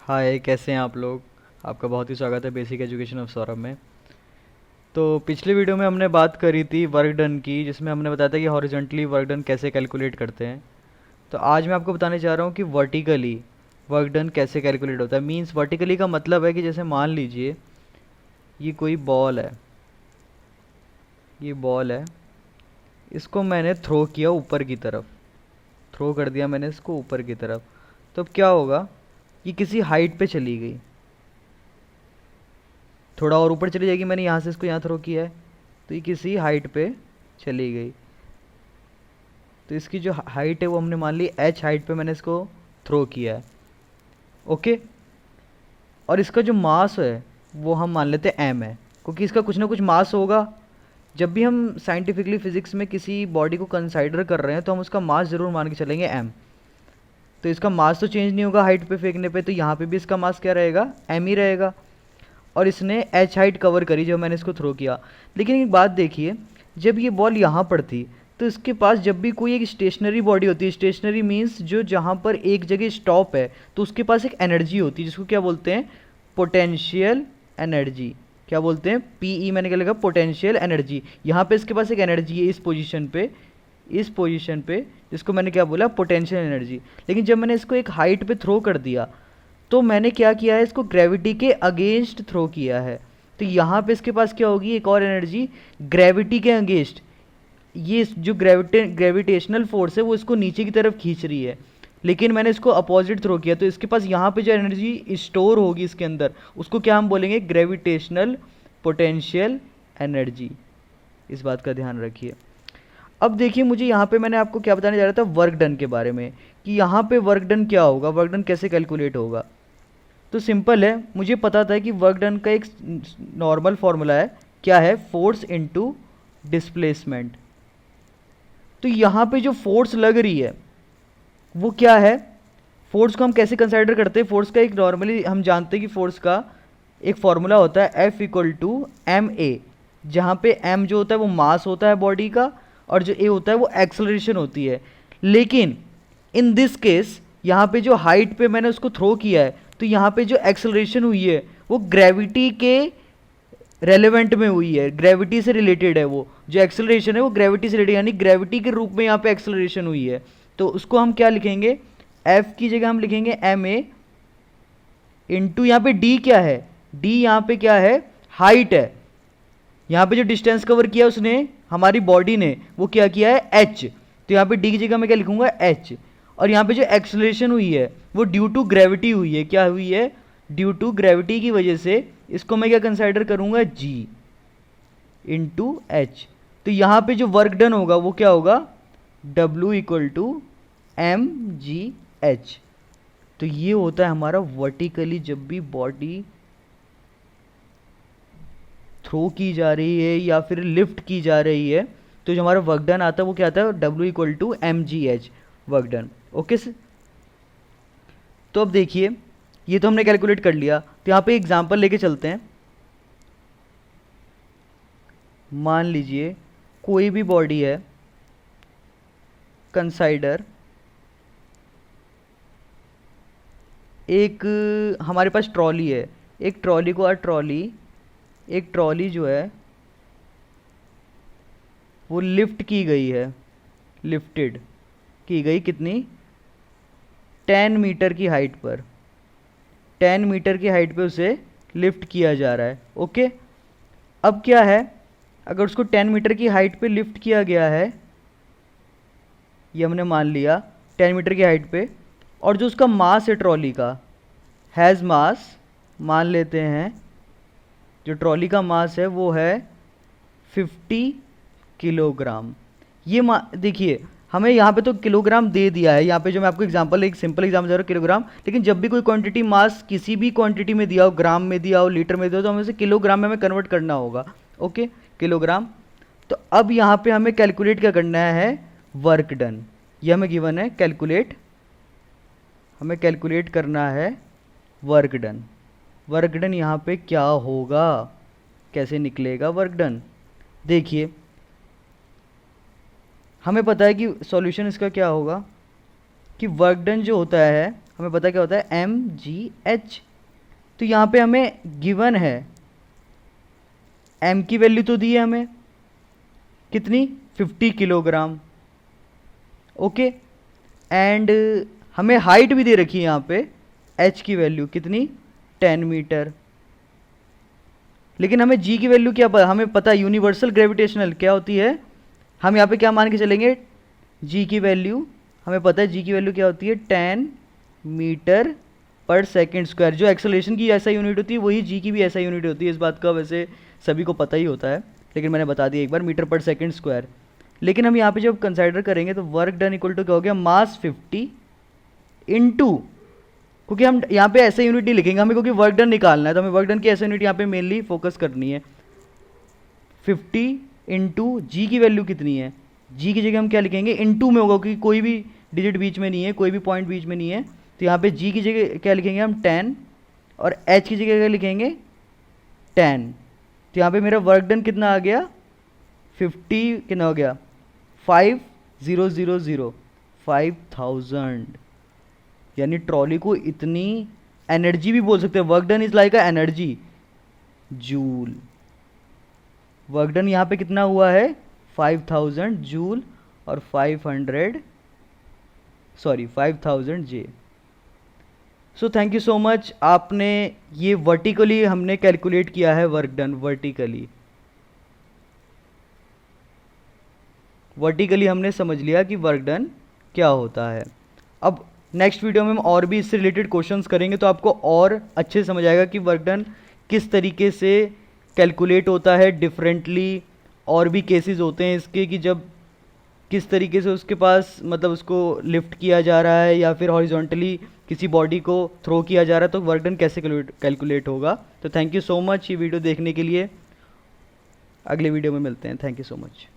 हाय, कैसे हैं आप लोग। आपका बहुत ही स्वागत है बेसिक एजुकेशन ऑफ सौरभ में। तो पिछले वीडियो में हमने बात करी थी वर्क डन की, जिसमें हमने बताया था कि हॉरिजॉन्टली वर्क डन कैसे कैलकुलेट करते हैं। तो आज मैं आपको बताने जा रहा हूँ कि वर्टिकली वर्क डन कैसे कैलकुलेट होता है। मींस वर्टिकली का मतलब है कि जैसे मान लीजिए ये कोई बॉल है, ये बॉल है, इसको मैंने थ्रो किया ऊपर की तरफ, थ्रो कर दिया मैंने इसको ऊपर की तरफ। तो अब क्या होगा, ये किसी हाइट पे चली गई, थोड़ा और ऊपर चली जाएगी। मैंने यहाँ से इसको यहाँ थ्रो किया है तो ये किसी हाइट पे चली गई। तो इसकी जो हाइट है वो हमने मान ली एच हाइट पे मैंने इसको थ्रो किया है। ओके। और इसका जो मास है वो हम मान लेते हैं एम है, क्योंकि इसका कुछ ना कुछ मास होगा। जब भी हम साइंटिफिकली फिजिक्स में किसी बॉडी को कंसाइडर कर रहे हैं तो हम उसका मास ज़रूर मान के चलेंगे एम। तो इसका मास तो चेंज नहीं होगा हाइट पे फेंकने पे, तो यहाँ पे भी इसका मास क्या रहेगा, एम ही रहेगा। और इसने एच हाइट कवर करी जब मैंने इसको थ्रो किया। लेकिन एक बात देखिए, जब ये बॉल यहाँ पर थी तो इसके पास जब भी कोई एक स्टेशनरी बॉडी होती है, स्टेशनरी मीन्स जो जहाँ पर एक जगह स्टॉप है, तो उसके पास एक एनर्जी होती है जिसको क्या बोलते हैं, पोटेंशियल एनर्जी। क्या बोलते हैं, पीई मैंने क्या लिखा, पोटेंशियल एनर्जी। यहाँ पे इसके पास एक एनर्जी है इस पोजीशन पे, इस पोजीशन पे, जिसको मैंने क्या बोला, पोटेंशियल एनर्जी। लेकिन जब मैंने इसको एक हाइट पे थ्रो कर दिया तो मैंने क्या किया है, इसको ग्रेविटी के अगेंस्ट थ्रो किया है। तो यहाँ पे इसके पास क्या होगी, एक और एनर्जी, ग्रेविटी के अगेंस्ट। ये जो ग्रेविटेशनल फोर्स है वो इसको नीचे की तरफ खींच रही है, लेकिन मैंने इसको अपोजिट थ्रो किया तो इसके पास यहाँ पे जो एनर्जी स्टोर होगी इसके अंदर, उसको क्या हम बोलेंगे, ग्रेविटेशनल पोटेंशियल एनर्जी। इस बात का ध्यान रखिए। अब देखिए, मुझे यहाँ पे मैंने आपको क्या बताने जा रहा था, वर्क डन के बारे में, कि यहाँ पे वर्क डन क्या होगा, वर्क डन कैसे कैलकुलेट होगा। तो सिंपल है, मुझे पता था कि वर्क डन का एक नॉर्मल फॉर्मूला है, क्या है, फोर्स इनटू डिस्प्लेसमेंट। तो यहाँ पे जो फोर्स लग रही है वो क्या है, फोर्स को हम कैसे कंसिडर करते हैं, फोर्स का एक नॉर्मली हम जानते हैं कि फोर्स का एक फॉर्मूला होता है F equal to M A, जहाँ पे m जो होता है वो मास होता है बॉडी का, और जो a होता है वो एक्सेलरेशन होती है। लेकिन इन दिस केस यहाँ पे जो हाइट पे मैंने उसको थ्रो किया है, तो यहाँ पे जो एक्सेलरेशन हुई है वो ग्रेविटी के रेलेवेंट में हुई है, ग्रेविटी से रिलेटेड है। वो जो एक्सेलरेशन है वो ग्रेविटी से रिलेटेड, यानी ग्रेविटी के रूप में यहाँ पे एक्सेलरेशन हुई है। तो उसको हम क्या लिखेंगे, F की जगह हम लिखेंगे एम ए इंटू, यहाँ पे D क्या है, D यहाँ पे क्या है, हाइट है। यहाँ पे जो डिस्टेंस कवर किया उसने, हमारी बॉडी ने, वो क्या किया है, h। तो यहाँ पे d की जगह मैं क्या लिखूंगा, h। और यहाँ पे जो एक्सलेशन हुई है वो ड्यू टू ग्रेविटी हुई है, क्या हुई है, ड्यू टू ग्रेविटी की वजह से। इसको मैं क्या कंसाइडर करूंगा, g इंटू एच। तो यहाँ पे जो वर्क डन होगा वो क्या होगा, w equal to M G H. तो ये होता है हमारा वर्टिकली जब भी बॉडी थ्रो की जा रही है या फिर लिफ्ट की जा रही है, तो जो हमारा वर्क डन आता है वो क्या आता है, W equal to M G H, work done. Okay sir. तो अब देखिए, ये तो हमने कैलकुलेट कर लिया, तो यहाँ पे एग्जांपल लेके चलते हैं। मान लीजिए कोई भी बॉडी है, कंसाइडर एक, हमारे पास ट्रॉली है, एक ट्रॉली को, एक ट्रॉली जो है वो लिफ्ट की गई है, लिफ्टेड की गई, कितनी, 10 मीटर की हाइट पर, 10 मीटर की हाइट पे उसे लिफ्ट किया जा रहा है। ओके। अब क्या है, अगर उसको 10 मीटर की हाइट पे लिफ्ट किया गया है, ये हमने मान लिया 10 मीटर की हाइट पे, और जो उसका मास है ट्रॉली का, हैज़ मास, मान लेते हैं जो ट्रॉली का मास है वो है 50 किलोग्राम। ये देखिए, हमें यहाँ पे तो किलोग्राम दे दिया है, यहाँ पे जो मैं आपको एग्जांपल, एक सिंपल एग्जांपल दे रहा हूँ, किलोग्राम। लेकिन जब भी कोई क्वांटिटी मास किसी भी क्वांटिटी में दिया हो, ग्राम में दिया हो, लीटर में दिया हो, तो हमें उसे किलोग्राम में हमें कन्वर्ट करना होगा। Okay, kilogram. तो अब यहाँ पे हमें कैलकुलेट क्या करना है, वर्क डन। ये हमें गिवन है, कैलकुलेट, हमें कैलकुलेट करना है वर्क डन। वर्क डन यहाँ पे क्या होगा, कैसे निकलेगा वर्क डन, देखिए हमें पता है कि सॉल्यूशन इसका क्या होगा, कि वर्क डन जो होता है, हमें पता क्या होता है mgh। तो यहाँ पे हमें गिवन है m की वैल्यू तो दी है हमें कितनी 50 किलोग्राम, ओके। एंड हमें हाइट भी दे रखी है यहाँ पे h की वैल्यू कितनी 10 मीटर। लेकिन हमें g की वैल्यू क्या पता, हमें पता यूनिवर्सल ग्रेविटेशनल क्या होती है। हम यहाँ पे क्या मान के चलेंगे, g की वैल्यू हमें पता है, g की वैल्यू क्या होती है 10 मीटर पर सेकेंड स्क्वायर। जो एक्सेलरेशन की ऐसा यूनिट होती है वही g की भी ऐसा यूनिट होती है। इस बात का वैसे सभी को पता ही होता है, लेकिन मैंने बता दिया एक बार, मीटर पर सेकेंड स्क्वायर। लेकिन हम यहाँ पे जब कंसिडर करेंगे तो वर्क डन इक्वल टू क्या हो गया, मास 50 इंटू, क्योंकि हम यहाँ पे ऐसा यूनिट नहीं लिखेंगे हमें, क्योंकि वर्क डन निकालना है तो हमें वर्क डन की ऐसा यूनिट यहाँ पे मेनली फोकस करनी है। 50 इंटू जी की वैल्यू कितनी है, जी की जगह हम क्या लिखेंगे इंटू में होगा, क्योंकि कोई भी डिजिट बीच में नहीं है, कोई भी पॉइंट बीच में नहीं है। तो यहाँ पे जी की जगह क्या लिखेंगे हम 10 और एच की जगह क्या लिखेंगे 10। तो यहाँ पे मेरा वर्क डन कितना आ गया 50, कितना हो गया 5000 5000। यानी ट्रॉली को इतनी एनर्जी भी बोल सकते हैं, work done is like a energy joule. Work done यहाँ पे कितना हुआ है 5000 जूल और 5000 J. So thank you so much. आपने ये वर्टिकली हमने कैलकुलेट किया है वर्क डन, वर्टिकली हमने समझ लिया कि वर्क डन क्या होता है। अब नेक्स्ट वीडियो में हम और भी इससे रिलेटेड क्वेश्चंस करेंगे तो आपको और अच्छे समझ आएगा कि वर्क डन किस तरीके से कैलकुलेट होता है डिफरेंटली। और भी केसेस होते हैं इसके कि जब किस तरीके से उसके पास मतलब उसको लिफ्ट किया जा रहा है या फिर हॉरिजॉन्टली किसी बॉडी को थ्रो किया जा रहा है तो वर्क डन कैसे कैलकुलेट होगा। तो थैंक यू सो मच ये वीडियो देखने के लिए। अगले वीडियो में मिलते हैं। Thank you so much.